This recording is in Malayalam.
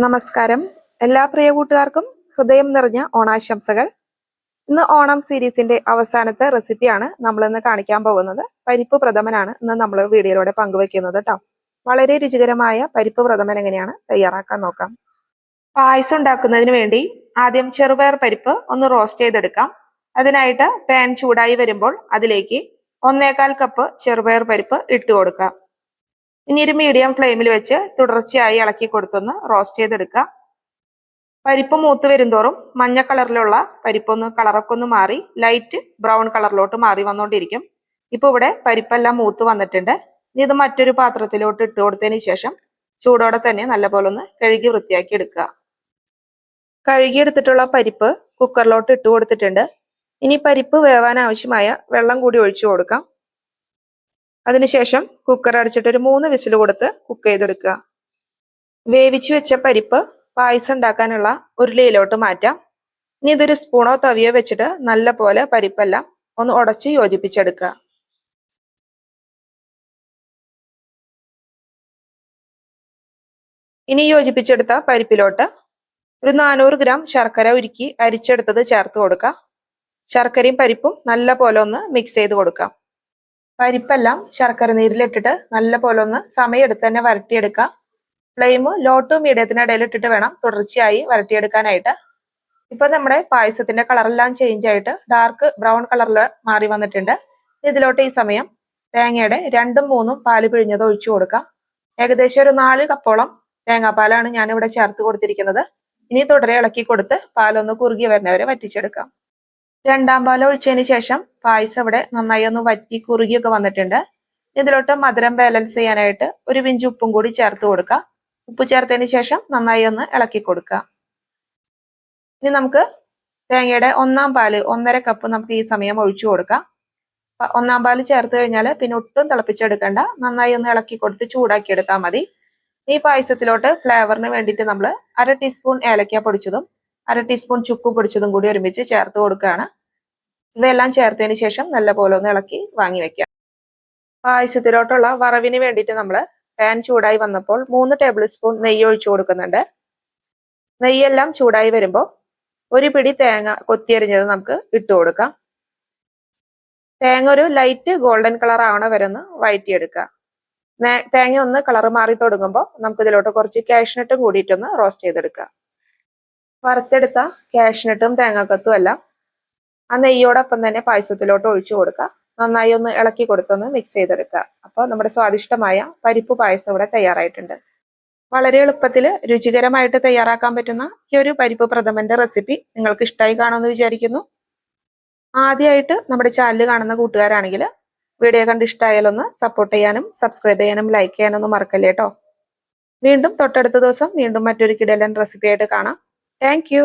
നമസ്കാരം. എല്ലാ പ്രിയ കൂട്ടുകാർക്കും ഹൃദയം നിറഞ്ഞ ഓണാശംസകൾ. ഇന്ന് ഓണം സീരീസിന്റെ അവസാനത്തെ റെസിപ്പിയാണ് നമ്മൾ ഇന്ന് കാണിക്കാൻ പോകുന്നത്. പരിപ്പ് പ്രഥമനാണ് ഇന്ന് നമ്മൾ വീഡിയോയിലൂടെ പങ്കുവെക്കുന്നത് കേട്ടോ. വളരെ രുചികരമായ പരിപ്പ് പ്രഥമൻ എങ്ങനെയാണ് തയ്യാറാക്കാൻ നോക്കാം. പായസം ഉണ്ടാക്കുന്നതിന് വേണ്ടി ആദ്യം ചെറുപയർ പരിപ്പ് ഒന്ന് റോസ്റ്റ് ചെയ്തെടുക്കാം. അതിനായിട്ട് പാൻ ചൂടായി വരുമ്പോൾ അതിലേക്ക് 1/4 കപ്പ് ചെറുപയർ പരിപ്പ് ഇട്ട് കൊടുക്കാം. ഇനി ഒരു മീഡിയം ഫ്ലെയിമിൽ വെച്ച് തുടർച്ചയായി ഇളക്കി കൊടുത്തൊന്ന് റോസ്റ്റ് ചെയ്തെടുക്കുക. പരിപ്പ് മൂത്ത് വരുംതോറും മഞ്ഞ കളറിലുള്ള പരിപ്പൊന്ന് കളറൊക്കെ ഒന്ന് മാറി ലൈറ്റ് ബ്രൗൺ കളറിലോട്ട് മാറി വന്നുകൊണ്ടിരിക്കും. ഇപ്പൊ ഇവിടെ പരിപ്പെല്ലാം മൂത്ത് വന്നിട്ടുണ്ട്. ഇനി ഇത് മറ്റൊരു പാത്രത്തിലോട്ട് ഇട്ട് കൊടുത്തതിന് ശേഷം ചൂടോടെ തന്നെ നല്ലപോലെ ഒന്ന് കഴുകി വൃത്തിയാക്കി എടുക്കുക. കഴുകിയെടുത്തിട്ടുള്ള പരിപ്പ് കുക്കറിലോട്ട് ഇട്ട് കൊടുത്തിട്ടുണ്ട്. ഇനി പരിപ്പ് വേവാൻ ആവശ്യമായ വെള്ളം കൂടി ഒഴിച്ചു കൊടുക്കാം. അതിനുശേഷം കുക്കർ അടച്ചിട്ട് ഒരു 3 വിസിൽ കൊടുത്ത് കുക്ക് ചെയ്തെടുക്കുക. വേവിച്ചു വെച്ച പരിപ്പ് പായസം ഉണ്ടാക്കാനുള്ള ഉരുളിയിലോട്ട് മാറ്റാം. ഇനി ഇതൊരു സ്പൂണോ തവിയോ വെച്ചിട്ട് നല്ല പോലെ പരിപ്പെല്ലാം ഒന്ന് ഉടച്ച് യോജിപ്പിച്ചെടുക്കുക. ഇനി യോജിപ്പിച്ചെടുത്ത പരിപ്പിലോട്ട് ഒരു 400 ഗ്രാം ശർക്കര ഉരുക്കി അരിച്ചെടുത്തത് ചേർത്ത് കൊടുക്കാം. ശർക്കരയും പരിപ്പും നല്ല പോലെ ഒന്ന് മിക്സ് ചെയ്ത് കൊടുക്കാം. പരിപ്പെല്ലാം ശർക്കര നീരിലിട്ടിട്ട് നല്ല പോലെ ഒന്ന് സമയമെടുത്ത് തന്നെ വരട്ടിയെടുക്കുക. ഫ്ലെയിം ലോ ടു മീഡിയത്തിനിടയിൽ ഇട്ടിട്ട് വേണം തുടർച്ചയായി വരട്ടിയെടുക്കാനായിട്ട്. ഇപ്പൊ നമ്മുടെ പായസത്തിന്റെ കളറെല്ലാം ചേഞ്ച് ആയിട്ട് ഡാർക്ക് ബ്രൗൺ കളറിൽ മാറി വന്നിട്ടുണ്ട്. ഇതിലോട്ട് ഈ സമയം തേങ്ങയുടെ 2ഉം 3ഉം പാല് പിഴിഞ്ഞത് ഒഴിച്ചു കൊടുക്കാം. ഏകദേശം ഒരു 4 കപ്പോളം തേങ്ങാപ്പാലാണ് ഞാനിവിടെ ചേർത്ത് കൊടുത്തിരിക്കുന്നത്. ഇനി തുടരെ ഇളക്കി കൊടുത്ത് പാലൊന്ന് കുറുകി വരുന്നവരെ വറ്റിച്ചെടുക്കാം. 2ാം പാൽ ഒഴിച്ചതിന് ശേഷം പായസം ഇവിടെ നന്നായി ഒന്ന് വറ്റി കുറുകിയൊക്കെ വന്നിട്ടുണ്ട്. ഇതിലോട്ട് മധുരം ബാലൻസ് ചെയ്യാനായിട്ട് ഒരു പിഞ്ച് ഉപ്പും കൂടി ചേർത്ത് കൊടുക്കുക. ഉപ്പ് ചേർത്തതിന് ശേഷം നന്നായി ഒന്ന് ഇളക്കി കൊടുക്കുക. ഇനി നമുക്ക് തേങ്ങയുടെ 1ാം പാല് 1.5 കപ്പ് നമുക്ക് ഈ സമയം ഒഴിച്ചു കൊടുക്കാം. 1ാം പാല് ചേർത്ത് കഴിഞ്ഞാൽ പിന്നെ ഒട്ടും തിളപ്പിച്ചെടുക്കണ്ട. നന്നായി ഒന്ന് ഇളക്കി കൊടുത്ത് ചൂടാക്കി എടുത്താൽ മതി. ഈ പായസത്തിലോട്ട് ഫ്ലേവറിന് വേണ്ടിയിട്ട് നമ്മൾ 1/2 ടീസ്പൂൺ ഏലക്ക പൊടിച്ചതും 1/2 ടീസ്പൂൺ ചുക്ക് പൊടിച്ചതും കൂടി ഒരുമിച്ച് ചേർത്ത് കൊടുക്കുകയാണ്. ഇവയെല്ലാം ചേർത്തതിന് ശേഷം നല്ലപോലെ ഒന്ന് ഇളക്കി വാങ്ങി വെക്കാം. പായസത്തിലോട്ടുള്ള വറവിന് വേണ്ടിയിട്ട് നമ്മൾ പാൻ ചൂടായി വന്നപ്പോൾ 3 ടേബിൾ സ്പൂൺ നെയ്യ് ഒഴിച്ചു കൊടുക്കുന്നുണ്ട്. നെയ്യെല്ലാം ചൂടായി വരുമ്പോൾ ഒരു പിടി തേങ്ങ കൊത്തിയരിഞ്ഞത് നമുക്ക് ഇട്ട് കൊടുക്കാം. തേങ്ങ ഒരു ലൈറ്റ് ഗോൾഡൻ കളർ ആവണ വരെ ഒന്ന് വഴറ്റിയെടുക്കുക. തേങ്ങ ഒന്ന് കളർ മാറി തുടങ്ങുമ്പോൾ നമുക്ക് ഇതിലോട്ട് കുറച്ച് കാഷ്നട്ടും കൂടിയിട്ടൊന്ന് റോസ്റ്റ് ചെയ്തെടുക്കുക. വറുത്തെടുത്ത കാഷ്നട്ടും തേങ്ങാക്കത്തും എല്ലാം ആ നെയ്യോടൊപ്പം തന്നെ പായസത്തിലോട്ട് ഒഴിച്ചു കൊടുക്കുക. നന്നായി ഒന്ന് ഇളക്കി കൊടുത്തൊന്ന് മിക്സ് ചെയ്തെടുക്കുക. അപ്പോൾ നമ്മുടെ സ്വാദിഷ്ടമായ പരിപ്പ് പായസം ഇവിടെ തയ്യാറായിട്ടുണ്ട്. വളരെ എളുപ്പത്തിൽ രുചികരമായിട്ട് തയ്യാറാക്കാൻ പറ്റുന്ന ഈ ഒരു പരിപ്പ് പ്രഥമന്റെ റെസിപ്പി നിങ്ങൾക്ക് ഇഷ്ടമായി കാണുമെന്ന് വിചാരിക്കുന്നു. ആദ്യമായിട്ട് നമ്മുടെ ചാനൽ കാണുന്ന കൂട്ടുകാരാണെങ്കിൽ വീഡിയോ കണ്ട് ഇഷ്ടമായാലൊന്ന് സപ്പോർട്ട് ചെയ്യാനും സബ്സ്ക്രൈബ് ചെയ്യാനും ലൈക്ക് ചെയ്യാനൊന്നും മറക്കല്ലേ കേട്ടോ. വീണ്ടും തൊട്ടടുത്ത ദിവസം വീണ്ടും മറ്റൊരു കിടിലൻ റെസിപ്പി ആയിട്ട് കാണാം. Thank you.